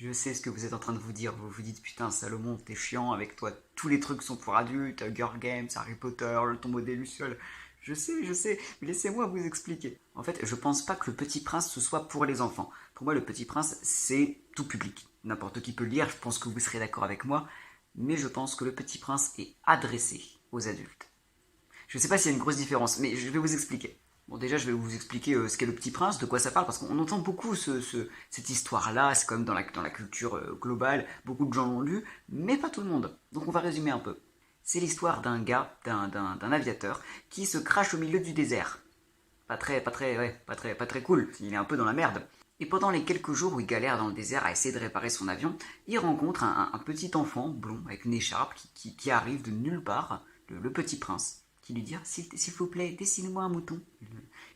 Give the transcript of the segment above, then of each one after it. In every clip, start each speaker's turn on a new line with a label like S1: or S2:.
S1: Je sais ce que vous êtes en train de vous dire. Vous vous dites putain, Salomon, t'es chiant avec toi. Tous les trucs sont pour adultes. Girl Games, Harry Potter, le tombeau des Lucioles. Je sais, mais laissez-moi vous expliquer. En fait, je pense pas que le Petit Prince ce soit pour les enfants. Pour moi, le Petit Prince, c'est tout public. N'importe qui peut le lire, je pense que vous serez d'accord avec moi. Mais je pense que le Petit Prince est adressé aux adultes. Je sais pas s'il y a une grosse différence, mais je vais vous expliquer. Bon, déjà, je vais vous expliquer ce qu'est le Petit Prince, de quoi ça parle, parce qu'on entend beaucoup cette histoire-là, c'est comme dans la culture globale, beaucoup de gens l'ont lu, mais pas tout le monde. Donc on va résumer un peu. C'est l'histoire d'un gars, d'un aviateur, qui se crache au milieu du désert. Pas très cool, il est un peu dans la merde. Et pendant les quelques jours où il galère dans le désert à essayer de réparer son avion, il rencontre un petit enfant blond avec une écharpe qui arrive de nulle part, le Petit Prince, qui lui dit s'il vous plaît, dessine-moi un mouton.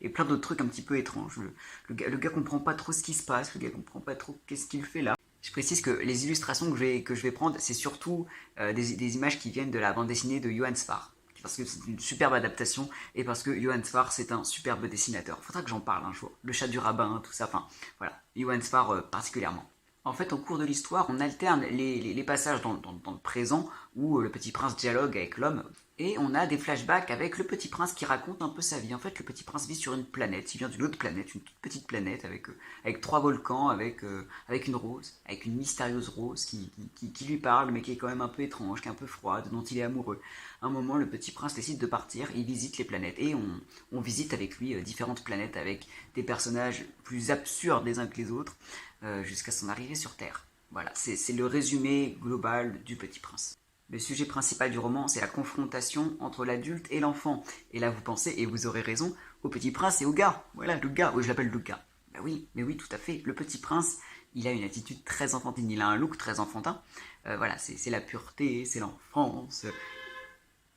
S1: Et plein d'autres trucs un petit peu étranges. Le gars comprend pas trop ce qui se passe, le gars comprend pas trop qu'est-ce qu'il fait là. Je précise que les illustrations que je vais prendre, c'est surtout des images qui viennent de la bande dessinée de Johann Sfar. Parce que c'est une superbe adaptation et parce que Johann Sfar c'est un superbe dessinateur. Faudra que j'en parle un jour. Le chat du rabbin, tout ça, enfin voilà. Johann Sfar particulièrement. En fait, au cours de l'histoire, on alterne les passages dans le présent où le petit prince dialogue avec l'homme et on a des flashbacks avec le petit prince qui raconte un peu sa vie. En fait, le petit prince vit sur une planète, il vient d'une autre planète, une toute petite planète avec trois volcans, avec une rose, avec une mystérieuse rose qui lui parle mais qui est quand même un peu étrange, qui est un peu froide, dont il est amoureux. À un moment, le petit prince décide de partir, il visite les planètes et on visite avec lui différentes planètes avec des personnages plus absurdes les uns que les autres jusqu'à son arrivée sur Terre. Voilà, c'est le résumé global du Petit Prince. Le sujet principal du roman, c'est la confrontation entre l'adulte et l'enfant. Et là, vous pensez, et vous aurez raison, au Petit Prince et au gars. Voilà, le gars, oui, je l'appelle le gars. Bah oui, mais oui, tout à fait. Le Petit Prince, il a une attitude très enfantine, il a un look très enfantin. Voilà, c'est la pureté, c'est l'enfance.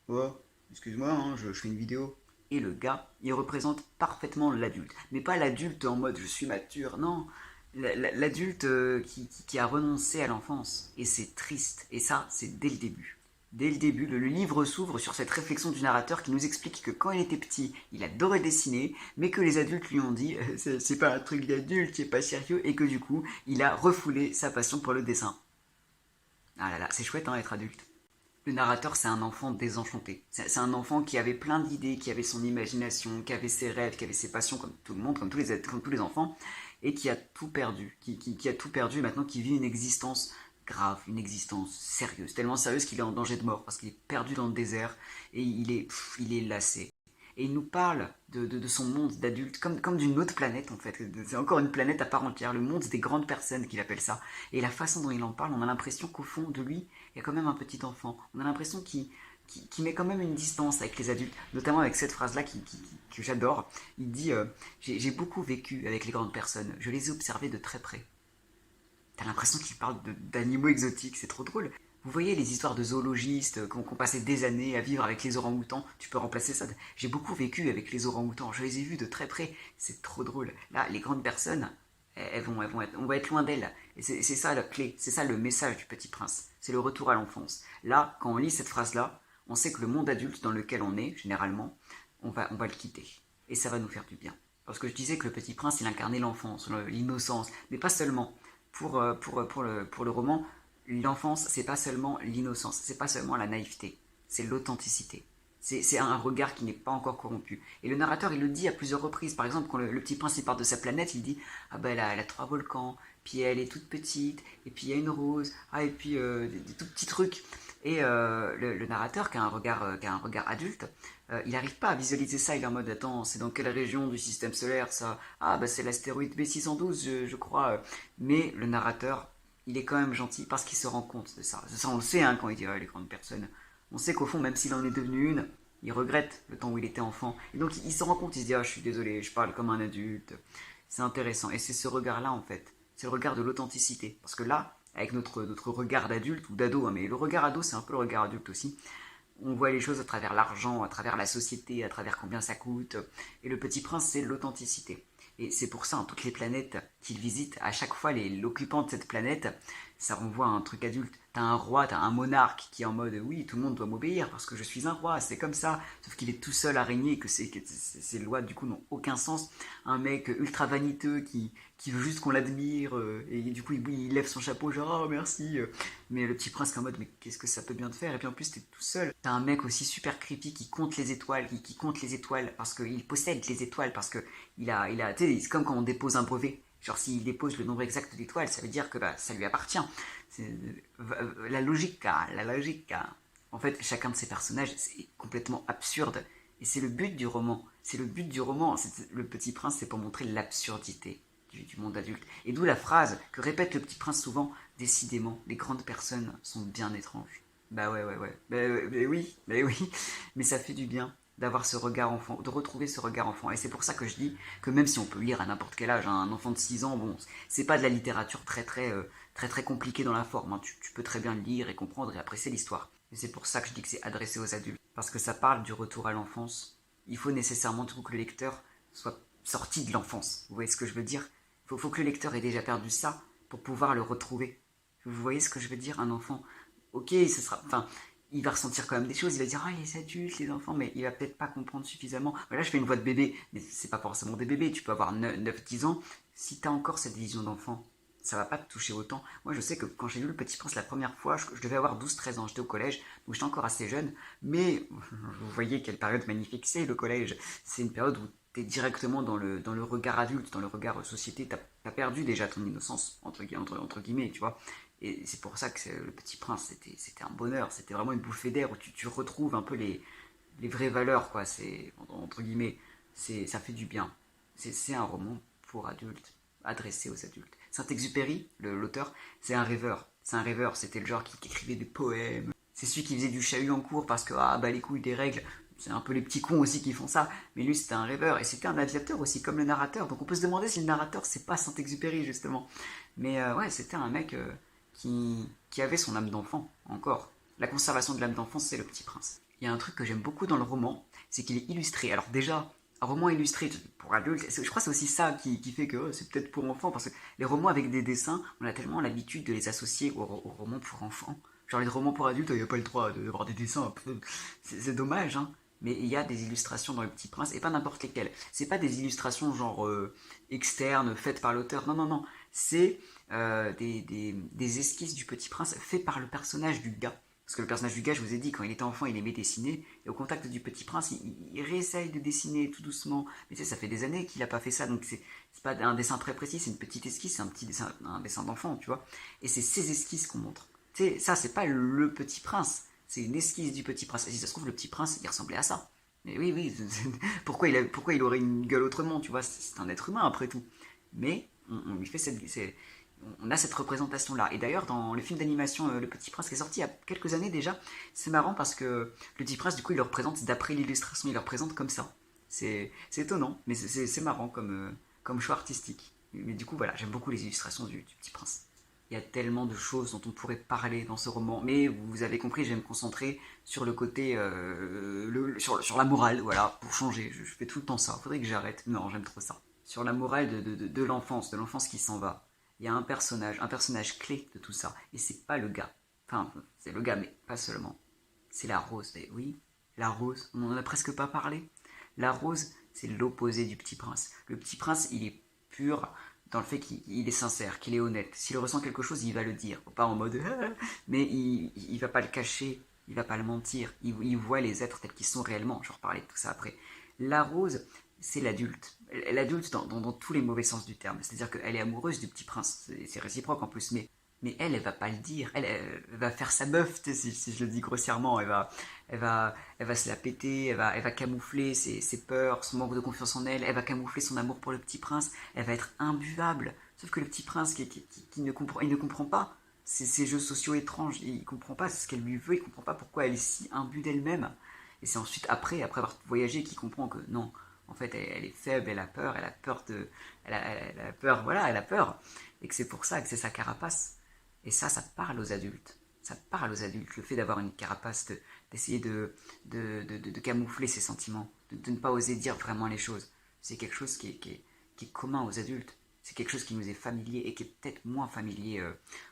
S1: Oh, excuse-moi, hein, je fais une vidéo. Et le gars, il représente parfaitement l'adulte. Mais pas l'adulte en mode je suis mature, non. L'adulte qui a renoncé à l'enfance. Et c'est triste. Et ça, c'est dès le début. Dès le début, le livre s'ouvre sur cette réflexion du narrateur qui nous explique que quand il était petit, il adorait dessiner, mais que les adultes lui ont dit c'est pas un truc d'adulte, c'est pas sérieux, et que du coup, il a refoulé sa passion pour le dessin. Ah là là, c'est chouette hein, être adulte. Le narrateur, c'est un enfant désenchanté. C'est un enfant qui avait plein d'idées, qui avait son imagination, qui avait ses rêves, qui avait ses passions, comme tout le monde, comme tous les enfants, et qui a tout perdu. Qui a tout perdu et maintenant qui vit une existence grave, une existence sérieuse. Tellement sérieuse qu'il est en danger de mort, parce qu'il est perdu dans le désert, et il est lassé. Et il nous parle de son monde d'adulte, comme d'une autre planète en fait. C'est encore une planète à part entière, le monde des grandes personnes qu'il appelle ça. Et la façon dont il en parle, on a l'impression qu'au fond de lui, il y a quand même un petit enfant. On a l'impression qu'il met quand même une distance avec les adultes, notamment avec cette phrase-là que j'adore. Il dit j'ai beaucoup vécu avec les grandes personnes, je les ai observées de très près. T'as l'impression qu'il parle d'animaux exotiques, c'est trop drôle. Vous voyez les histoires de zoologistes qui ont passé des années à vivre avec les orang-outans, tu peux remplacer ça. J'ai beaucoup vécu avec les orang-outans, je les ai vus de très près, c'est trop drôle. Là, les grandes personnes, on va être loin d'elles. Et c'est ça la clé, c'est ça le message du Petit Prince, c'est le retour à l'enfance. Là, quand on lit cette phrase-là, on sait que le monde adulte dans lequel on est, généralement, on va le quitter. Et ça va nous faire du bien. Parce que je disais que le Petit Prince, il incarnait l'enfance, l'innocence, mais pas seulement. Pour le roman, l'enfance, c'est pas seulement l'innocence, c'est pas seulement la naïveté, c'est l'authenticité. C'est un regard qui n'est pas encore corrompu. Et le narrateur, il le dit à plusieurs reprises. Par exemple, quand le petit prince il part de sa planète, il dit ah ben elle a trois volcans, puis elle est toute petite, et puis il y a une rose, ah et puis des tout petits trucs. Et le narrateur, qui a un regard adulte, il n'arrive pas à visualiser ça. Il est en mode attends, c'est dans quelle région du système solaire ça? Ah bah c'est l'astéroïde B612, je crois. Mais le narrateur, il est quand même gentil parce qu'il se rend compte de ça. Ça on le sait hein, quand il dit les grandes personnes. On sait qu'au fond, même s'il en est devenu une, il regrette le temps où il était enfant. Et donc il se rend compte, il se dit ah je suis désolé, je parle comme un adulte. C'est intéressant. Et c'est ce regard-là en fait. C'est le regard de l'authenticité. Parce que là, avec notre regard d'adulte ou d'ado, hein, mais le regard ado c'est un peu le regard adulte aussi, on voit les choses à travers l'argent, à travers la société, à travers combien ça coûte. Et le Petit Prince, c'est l'authenticité. Et c'est pour ça, hein, toutes les planètes, qu'il visite, à chaque fois l'occupant de cette planète, ça renvoie à un truc adulte. T'as un roi, t'as un monarque qui est en mode oui, tout le monde doit m'obéir parce que je suis un roi, c'est comme ça. Sauf qu'il est tout seul à régner, que ces lois du coup n'ont aucun sens. Un mec ultra vaniteux qui veut juste qu'on l'admire et du coup il lève son chapeau genre oh merci. Mais le petit prince qui est en mode mais qu'est-ce que ça peut bien te faire? Et puis en plus t'es tout seul. T'as un mec aussi super creepy qui compte les étoiles, qui compte les étoiles parce qu'il possède les étoiles parce que tu sais, c'est comme quand on dépose un brevet. Genre s'il dépose le nombre exact d'étoiles, ça veut dire que bah, ça lui appartient. C'est la logique, la logique. En fait, chacun de ces personnages, c'est complètement absurde. Et c'est le but du roman. C'est le but du roman. Le Petit Prince, c'est pour montrer l'absurdité du monde adulte. Et d'où la phrase que répète le Petit Prince souvent, décidément, les grandes personnes sont bien étranges. Bah ouais, ouais, ouais. Bah oui. Mais ça fait du bien d'avoir ce regard enfant, de retrouver ce regard enfant. Et c'est pour ça que je dis que même si on peut lire à n'importe quel âge, un enfant de 6 ans, bon, c'est pas de la littérature très compliquée dans la forme. Hein. Tu peux très bien le lire et comprendre et apprécier l'histoire. Et c'est pour ça que je dis que c'est adressé aux adultes. Parce que ça parle du retour à l'enfance. Il faut nécessairement du coup que le lecteur soit sorti de l'enfance. Vous voyez ce que je veux dire? Faut que le lecteur ait déjà perdu ça pour pouvoir le retrouver. Vous voyez ce que je veux dire? Un enfant, ok, ce sera, enfin, il va ressentir quand même des choses, il va dire ah les adultes, les enfants, mais il va peut-être pas comprendre suffisamment. Là je fais une voix de bébé, mais c'est pas forcément des bébés, tu peux avoir 9-10 ans, si t'as encore cette vision d'enfant, ça va pas te toucher autant. Moi je sais que quand j'ai lu Le Petit Prince la première fois, je devais avoir 12-13 ans, j'étais au collège, donc j'étais encore assez jeune, mais vous voyez quelle période magnifique c'est le collège, c'est une période où t'es directement dans le regard adulte, dans le regard société, t'as perdu déjà ton innocence, entre guillemets, tu vois. Et c'est pour ça que Le Petit Prince, c'était un bonheur, c'était vraiment une bouffée d'air où tu retrouves un peu les vraies valeurs, quoi. C'est, entre guillemets, ça fait du bien. C'est un roman pour adultes, adressé aux adultes. Saint-Exupéry, l'auteur, c'est un rêveur. C'est un rêveur, c'était le genre qui écrivait des poèmes. C'est celui qui faisait du chahut en cours parce que, ah, bah les couilles des règles. C'est un peu les petits cons aussi qui font ça. Mais lui, c'était un rêveur. Et c'était un aviateur aussi, comme le narrateur. Donc on peut se demander si le narrateur, c'est pas Saint-Exupéry, justement. Mais ouais, c'était un mec qui avait son âme d'enfant, encore. La conservation de l'âme d'enfant, c'est Le Petit Prince. Il y a un truc que j'aime beaucoup dans le roman, c'est qu'il est illustré. Alors déjà, un roman illustré pour adultes, je crois que c'est aussi ça qui fait que c'est peut-être pour enfants, parce que les romans avec des dessins, on a tellement l'habitude de les associer aux romans pour enfants. Genre les romans pour adultes, il n'y a pas le droit d'avoir des dessins, c'est dommage, hein. Mais il y a des illustrations dans Le Petit Prince, et pas n'importe lesquelles. C'est pas des illustrations genre externes, faites par l'auteur, non, non, non. C'est des esquisses du Petit Prince faites par le personnage du gars. Parce que le personnage du gars, je vous ai dit, quand il était enfant, il aimait dessiner. Et au contact du Petit Prince, il réessaye de dessiner tout doucement. Mais tu sais, ça fait des années qu'il n'a pas fait ça. Donc c'est pas un dessin très précis, c'est une petite esquisse, c'est un dessin d'enfant, tu vois. Et c'est ces esquisses qu'on montre. Tu sais, ça, c'est pas le Petit Prince. C'est une esquisse du Petit Prince. Et si ça se trouve, le Petit Prince, il ressemblait à ça. Mais oui, oui. Pourquoi il aurait une gueule autrement, tu vois? C'est un être humain, après tout. Mais on lui fait on a cette représentation-là. Et d'ailleurs, dans le film d'animation Le Petit Prince qui est sorti il y a quelques années déjà, c'est marrant parce que le Petit Prince, du coup, il le représente d'après l'illustration, il le représente comme ça. C'est étonnant, mais c'est marrant comme choix artistique. Mais du coup, voilà, j'aime beaucoup les illustrations du Petit Prince. Il y a tellement de choses dont on pourrait parler dans ce roman, mais vous avez compris, je vais me concentrer sur le côté, sur la morale, voilà, pour changer. Je fais tout le temps ça, faudrait que j'arrête. Non, j'aime trop ça. Sur la morale de l'enfance qui s'en va. Il y a un personnage clé de tout ça, et c'est pas le gars. Enfin, c'est le gars, mais pas seulement. C'est la rose, mais oui, la rose, on n'en a presque pas parlé. La rose, c'est l'opposé du Petit Prince. Le Petit Prince, il est pur dans le fait qu'il est sincère, qu'il est honnête. S'il ressent quelque chose, il va le dire. Pas en mode mais il va pas le cacher, il va pas le mentir. Il voit les êtres tels qu'ils sont réellement. Je vais reparler de tout ça après. La rose, c'est l'adulte. L'adulte dans tous les mauvais sens du terme. C'est-à-dire qu'elle est amoureuse du Petit Prince. C'est réciproque en plus, mais elle va pas le dire. Elle va faire sa meuf, si je le dis grossièrement. Elle va se la péter, elle va camoufler ses peurs, son manque de confiance en elle. Elle va camoufler son amour pour le Petit Prince. Elle va être imbuvable. Sauf que le Petit Prince, qui ne comprend pas ces jeux sociaux étranges. Il comprend pas ce qu'elle lui veut. Il comprend pas pourquoi elle est si imbue d'elle-même. Et c'est ensuite, après avoir voyagé, qu'il comprend que non. En fait, elle est faible, elle a peur elle a peur, voilà, elle a peur. Et que c'est pour ça que c'est sa carapace. Et ça parle aux adultes. Ça parle aux adultes, le fait d'avoir une carapace, d'essayer de camoufler ses sentiments, de ne pas oser dire vraiment les choses. C'est quelque chose qui est commun aux adultes. C'est quelque chose qui nous est familier et qui est peut-être moins familier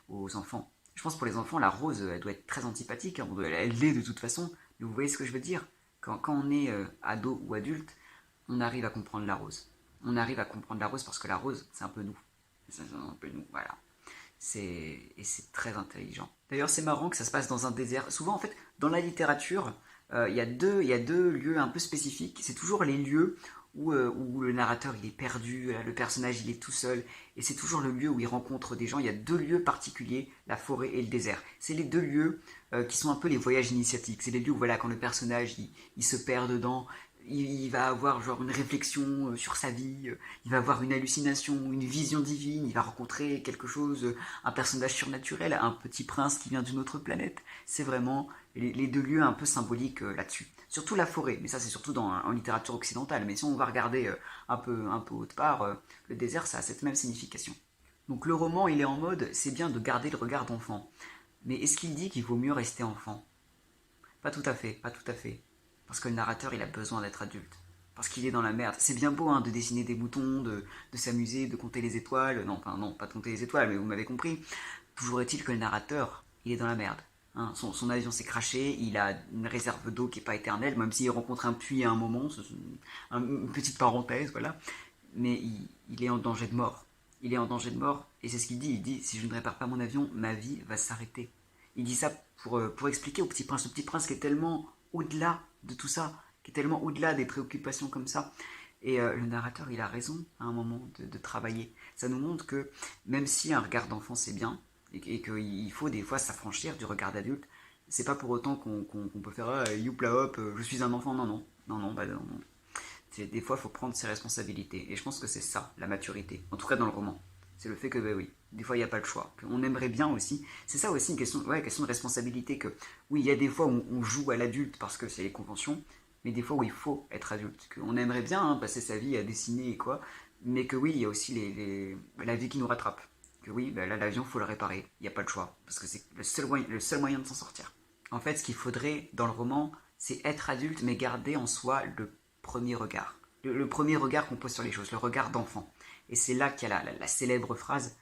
S1: aux enfants. Je pense pour les enfants, la rose, elle doit être très antipathique, hein. Elle l'est de toute façon, mais vous voyez ce que je veux dire? Quand on est ado ou adulte, on arrive à comprendre la rose. On arrive à comprendre la rose parce que la rose, c'est un peu nous. C'est un peu nous, voilà. Et c'est très intelligent. D'ailleurs, c'est marrant que ça se passe dans un désert. Souvent, en fait, dans la littérature, il y a deux lieux un peu spécifiques. C'est toujours les lieux où le narrateur il est perdu, le personnage il est tout seul, et c'est toujours le lieu où il rencontre des gens. Il y a deux lieux particuliers, la forêt et le désert. C'est les deux lieux qui sont un peu les voyages initiatiques. C'est les lieux où voilà, quand le personnage il se perd dedans, il va avoir genre une réflexion sur sa vie, il va avoir une hallucination, une vision divine, il va rencontrer quelque chose, un personnage surnaturel, un petit prince qui vient d'une autre planète. C'est vraiment les deux lieux un peu symboliques là-dessus. Surtout la forêt, mais ça c'est surtout en littérature occidentale. Mais si on va regarder un peu autre part, le désert ça a cette même signification. Donc le roman il est en mode c'est bien de garder le regard d'enfant. Mais est-ce qu'il dit qu'il vaut mieux rester enfant? Pas tout à fait, pas tout à fait. Parce que le narrateur, il a besoin d'être adulte. Parce qu'il est dans la merde. C'est bien beau hein, de dessiner des boutons, de s'amuser, de compter les étoiles. Non, enfin non, pas de compter les étoiles, mais vous m'avez compris. Toujours est-il que le narrateur, il est dans la merde. Hein, son avion s'est craché, il a une réserve d'eau qui n'est pas éternelle, même s'il rencontre un puits à un moment, une petite parenthèse, voilà. Mais il est en danger de mort. Il est en danger de mort, et c'est ce qu'il dit. Il dit, si je ne répare pas mon avion, ma vie va s'arrêter. Il dit ça pour expliquer au petit prince. Le petit prince qui est tellement au-delà de tout ça, qui est tellement au-delà des préoccupations comme ça. Et le narrateur, il a raison à un moment de travailler. Ça nous montre que même si un regard d'enfant c'est bien, et qu'il faut des fois s'affranchir du regard d'adulte, c'est pas pour autant qu'on peut faire youpla hop, je suis un enfant. Non, non, non, non, bah non, non. Des fois, il faut prendre ses responsabilités. Et je pense que c'est ça, la maturité. En tout cas, dans le roman. C'est le fait que, bah oui, des fois, il n'y a pas le choix. On aimerait bien aussi. C'est ça aussi une question, ouais, question de responsabilité. Que, oui, il y a des fois où on joue à l'adulte parce que c'est les conventions, mais des fois où il faut être adulte. On aimerait bien hein, passer sa vie à dessiner et quoi, mais que oui, il y a aussi la vie qui nous rattrape. Que oui, bah là, l'avion, il faut le réparer. Il n'y a pas le choix. Parce que c'est le seul moyen de s'en sortir. En fait, ce qu'il faudrait dans le roman, c'est être adulte, mais garder en soi le premier regard. Le premier regard qu'on pose sur les choses, le regard d'enfant. Et c'est là qu'il y a la célèbre phrase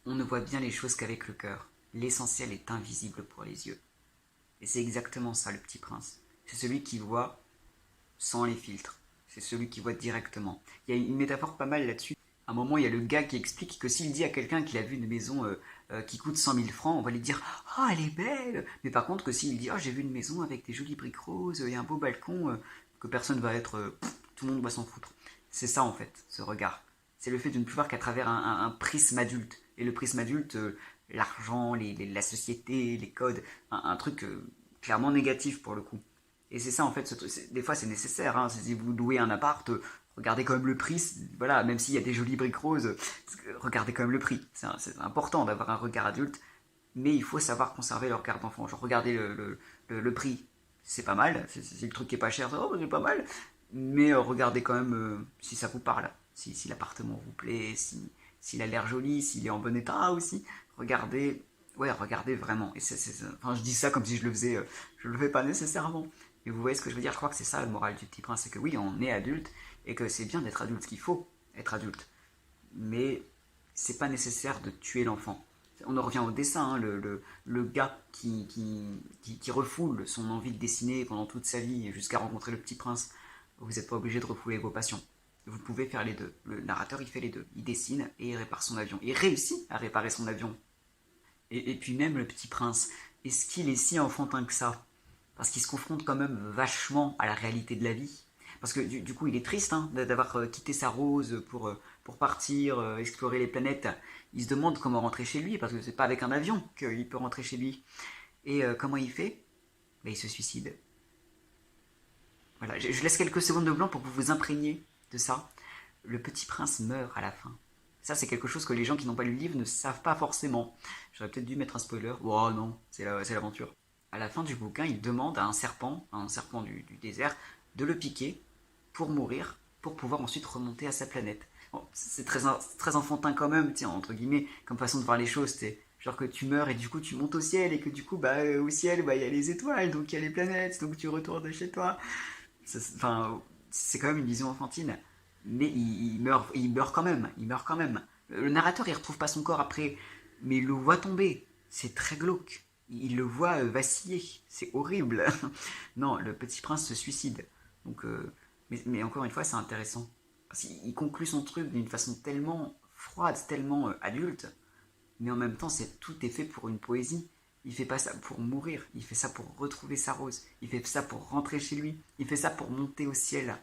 S1: on ne voit bien les choses qu'avec le cœur. L'essentiel est invisible pour les yeux. Et c'est exactement ça, le petit prince. C'est celui qui voit sans les filtres. C'est celui qui voit directement. Il y a une métaphore pas mal là-dessus. À un moment, il y a le gars qui explique que s'il dit à quelqu'un qu'il a vu une maison qui coûte 100 000 francs, on va lui dire ah, elle est belle. Mais par contre, que s'il dit ah, j'ai vu une maison avec des jolies briques roses et un beau balcon, que personne va être. Tout le monde va s'en foutre. C'est ça en fait, ce regard. C'est le fait de ne plus voir qu'à travers un prisme adulte. Et le prisme adulte, l'argent, la société, les codes, un truc clairement négatif pour le coup. Et c'est ça en fait, des fois c'est nécessaire, hein, si vous louez un appart, regardez quand même le prix, voilà, même s'il y a des jolies briques roses, regardez quand même le prix. C'est important d'avoir un regard adulte, mais il faut savoir conserver le regard d'enfant. Genre regardez le prix, c'est pas mal, c'est le truc qui est pas cher, oh, c'est pas mal, mais regardez quand même si ça vous parle, si l'appartement vous plaît, s'il a l'air joli, s'il est en bon état aussi, regardez, ouais, regardez vraiment. Et enfin, je dis ça comme si je le faisais, je le fais pas nécessairement. Et vous voyez ce que je veux dire? Je crois que c'est ça le moral du petit prince, c'est que oui, on est adulte, et que c'est bien d'être adulte, qu'il faut être adulte. Mais c'est pas nécessaire de tuer l'enfant. On en revient au dessin, hein, le gars qui refoule son envie de dessiner pendant toute sa vie jusqu'à rencontrer le petit prince. Vous n'êtes pas obligé de refouler vos passions. Vous pouvez faire les deux. Le narrateur, il fait les deux. Il dessine et il répare son avion. Il réussit à réparer son avion. Et puis même le petit prince, est-ce qu'il est si enfantin que ça? Parce qu'il se confronte quand même vachement à la réalité de la vie. Parce que du coup, il est triste hein, d'avoir quitté sa rose pour partir, explorer les planètes. Il se demande comment rentrer chez lui, parce que c'est pas avec un avion qu'il peut rentrer chez lui. Et comment il fait? Ben, il se suicide. Voilà, je laisse quelques secondes de blanc pour que vous vous imprégniez de ça. Le petit prince meurt à la fin. Ça, c'est quelque chose que les gens qui n'ont pas lu le livre ne savent pas forcément. J'aurais peut-être dû mettre un spoiler. Oh non, c'est l'aventure. À la fin du bouquin, il demande à un serpent du désert, de le piquer pour mourir, pour pouvoir ensuite remonter à sa planète. Bon, c'est très enfantin quand même, tiens, entre guillemets, comme façon de voir les choses. C'est genre que tu meurs et du coup tu montes au ciel et que du coup, bah, au ciel, bah, il y a les étoiles, donc il y a les planètes, donc tu retournes chez toi. Enfin, c'est quand même une vision enfantine. Mais il meurt quand même. Il meurt quand même. Le narrateur, il retrouve pas son corps après, mais il le voit tomber. C'est très glauque. Il le voit vaciller. C'est horrible. Non, le petit prince se suicide. Donc, mais encore une fois, c'est intéressant. Parce qu'il conclut son truc d'une façon tellement froide, tellement adulte, mais en même temps, tout est fait pour une poésie. Il fait pas ça pour mourir, il fait ça pour retrouver sa rose, il fait ça pour rentrer chez lui, il fait ça pour monter au ciel.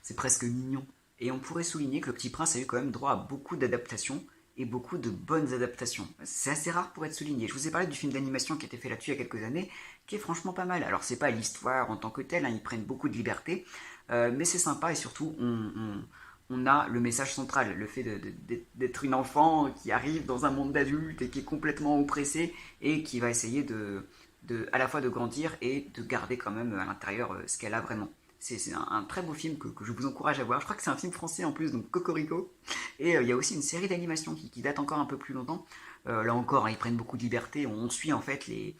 S1: C'est presque mignon. Et on pourrait souligner que le Petit Prince a eu quand même droit à beaucoup d'adaptations et beaucoup de bonnes adaptations. C'est assez rare pour être souligné. Je vous ai parlé du film d'animation qui a été fait là-dessus il y a quelques années, qui est franchement pas mal. Alors c'est pas l'histoire en tant que telle, hein, ils prennent beaucoup de liberté, mais c'est sympa et surtout on a le message central, le fait d'être une enfant qui arrive dans un monde d'adultes et qui est complètement oppressée et qui va essayer à la fois de grandir et de garder quand même à l'intérieur ce qu'elle a vraiment. C'est un très beau film que je vous encourage à voir. Je crois que c'est un film français en plus, donc Cocorico. Et il y a aussi une série d'animation qui date encore un peu plus longtemps. Là encore, hein, ils prennent beaucoup de liberté. On suit en fait les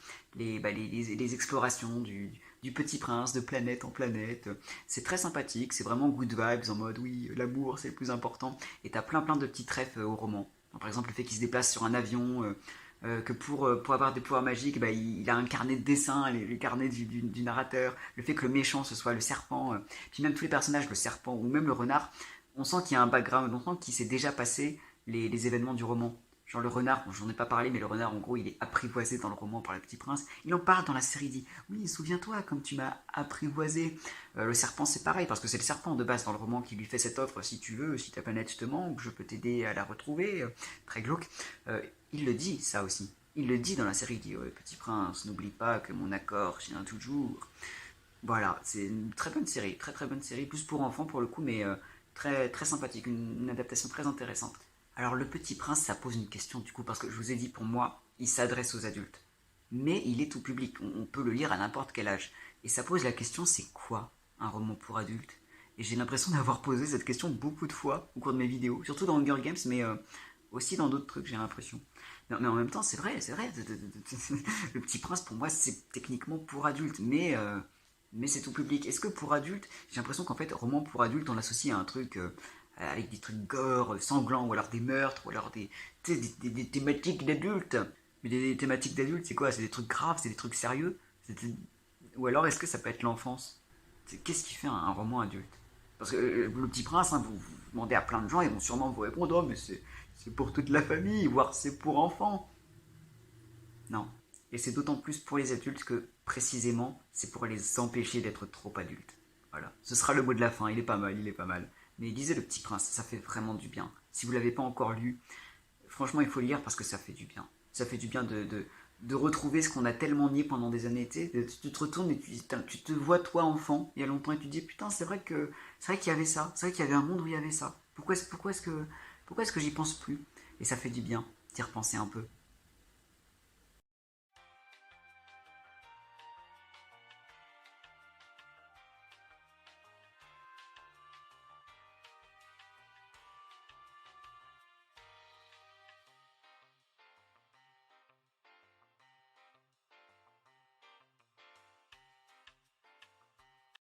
S1: explorations du Petit Prince de planète en planète. C'est très sympathique, c'est vraiment good vibes en mode oui, l'amour c'est le plus important. Et t'as plein de petits trèfles au roman. Par exemple, le fait qu'il se déplace sur un avion, que pour avoir des pouvoirs magiques, bah, il a un carnet de dessin, les carnets du narrateur, le fait que le méchant ce soit le serpent, puis même tous les personnages, le serpent ou même le renard, on sent qu'il y a un background, on sent qu'il s'est déjà passé les événements du roman. Genre le renard, bon, j'en ai pas parlé, mais le renard en gros il est apprivoisé dans le roman par le Petit Prince. Il en parle dans la série, il dit oui, souviens-toi comme tu m'as apprivoisé. Le serpent c'est pareil, parce que c'est le serpent de base dans le roman qui lui fait cette offre, si tu veux, si ta planète te manque, je peux t'aider à la retrouver, très glauque. Il le dit ça aussi. Il le dit dans la série, il dit Petit Prince, n'oublie pas que mon accord tient toujours. Voilà, c'est une très bonne série, très bonne série, plus pour enfants pour le coup, mais très sympathique, une adaptation très intéressante. Alors le Petit Prince, ça pose une question du coup, parce que je vous ai dit pour moi, il s'adresse aux adultes. Mais il est tout public, on peut le lire à n'importe quel âge. Et ça pose la question, c'est quoi un roman pour adultes? Et j'ai l'impression d'avoir posé cette question beaucoup de fois au cours de mes vidéos, surtout dans Hunger Games, mais aussi dans d'autres trucs, j'ai l'impression. Mais en même temps, c'est vrai. Le Petit Prince, pour moi, c'est techniquement pour adultes, mais c'est tout public. Est-ce que pour adultes, j'ai l'impression qu'en fait, roman pour adultes, on l'associe à un truc avec des trucs gore, sanglants, ou alors des meurtres, ou alors des thématiques d'adultes. Mais des thématiques d'adultes, c'est quoi? C'est des trucs graves, c'est des trucs sérieux? Ou alors est-ce que ça peut être l'enfance? Qu'est-ce qui fait un roman adulte? Parce que le Petit Prince, hein, vous demandez à plein de gens, ils vont sûrement vous répondre, oh mais c'est pour toute la famille, voire c'est pour enfants. Non. Et c'est d'autant plus pour les adultes que, précisément, c'est pour les empêcher d'être trop adultes. Voilà. Ce sera le mot de la fin, il est pas mal, il est pas mal. Mais lisez Le Petit Prince, ça fait vraiment du bien. Si vous l'avez pas encore lu, franchement, il faut le lire parce que ça fait du bien. Ça fait du bien de retrouver ce qu'on a tellement nié pendant des années. Tu te retournes et tu te vois toi enfant, il y a longtemps, et tu te dis putain, c'est vrai qu'il y avait ça, c'est vrai qu'il y avait un monde où il y avait ça. Pourquoi est-ce que j'y pense plus? Et ça fait du bien d'y repenser un peu.